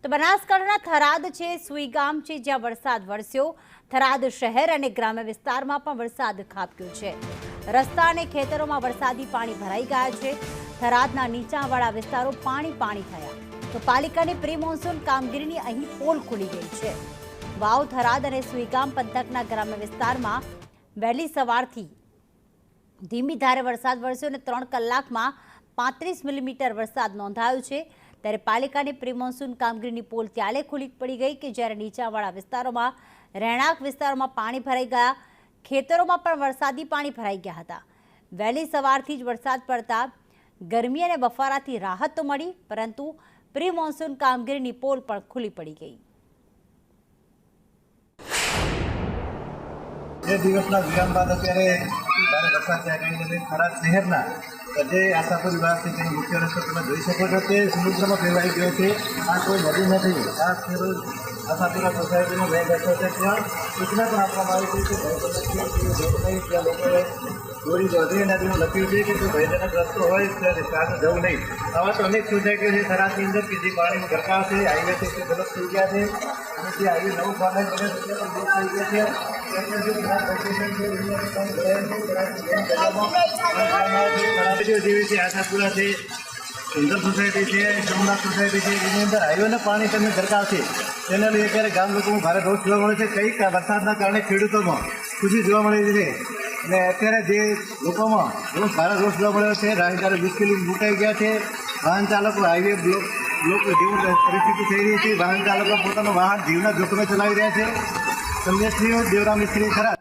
તો બનાસકાંઠાના થરાદ છે, સુઈ ગામ છે, જ્યાં વરસાદ વરસ્યો। થરાદ શહેર અને ગ્રામ્ય વિસ્તારમાં પણ વરસાદ ખાબક્યો છે। રસ્તા અને ખેતરોમાં વરસાદી પાણી ભરાઈ ગયા છે। થરાદના નીચાણવાળા વિસ્તારો પાણી થયા તો પાલિકાની પ્રી મોન્સૂન કામગીરીની અહીં પોલ ખુલી ગઈ છે। વાવ, થરાદ અને સુઈ ગામ પંથકના ગ્રામ્ય વિસ્તારમાં વહેલી સવારથી ધીમી ધારે વરસાદ વરસ્યો અને 3 કલાકમાં 35 મિલીમીટર વરસાદ નોંધાયો છે। ત્યારે પાલિકાની પ્રી મોન્સૂન કામગીરીની પોલ ત્યારે ખુલ્લી પડી ગઈ કે જ્યારે નીચાણવાળા વિસ્તારોમાં, રહેણાંક વિસ્તારોમાં પાણી ભરાઈ ગયા। ખેતરોમાં પણ વરસાદી પાણી ભરાઈ ગયા હતા। વહેલી સવારથી જ વરસાદ પડતા ગરમી અને બફારાથી રાહત તો મળી, પરંતુ પ્રી મોન્સૂન કામગીરીની પોલ પણ ખુલ્લી પડી ગઈ। બે દિવસના વિરામ બાદ અત્યારે ભારે વરસાદ થયા કરીને થરાદ શહેરના જે આશાપુર વિભાગથી કંઈ મુખ્ય રસ્તો તમે જોઈ શકો છો તે સમુદ્રમાં ફેરવાઈ ગયો છે। આ કોઈ નદી નથી, આ ખેડૂત આશાપુરા સોસાયટીનો મેઇન રસ્તો છે। ત્યાં સૂચના પણ આપવામાં આવી છે કે ત્યાં લોકોએ દોરી ચૌધરી નદીનું લખ્યું છે કે જો ભયજનક રસ્તો હોય ત્યારે ત્યાં જવું નહીં। આવા તો અનેક સોસાયટીઓ છે થરાદની અંદર કે જે પાણીનો ગરકાવ છે, હાઈવે છે તે બ્લોક થઈ ગયા છે અને જે હાઈવે નવું બાંધાઈ બને છે તે પણ બ્લોક થઈ ગયા છે। જેવી છે આશાપુરા છે, સુંદર સોસાયટી છે, સોમનાથ સોસાયટી છે, એની અંદર હાઈવેના પાણી તમને ગરકાવ છે। તેના લીધે અત્યારે ગામ લોકોમાં ભારે રોષ જોવા મળે છે। કંઈક વરસાદના કારણે ખેડૂતોમાં ખુશી જોવા મળી છે અને અત્યારે જે લોકોમાં ભારે રોષ જોવા મળ્યો છે। રાહદારીઓ મુશ્કેલી મુકાઈ ગયા છે। વાહન ચાલકો હાઈવે બ્લોક જેવું પરિસ્થિતિ થઈ રહી છે। વાહન ચાલકો પોતાનું વાહન જીવના જોખમે ચલાવી રહ્યા છે। સંદેશ ન્યૂઝ, દેવરામ મિસ્ત્રી, થરાદ।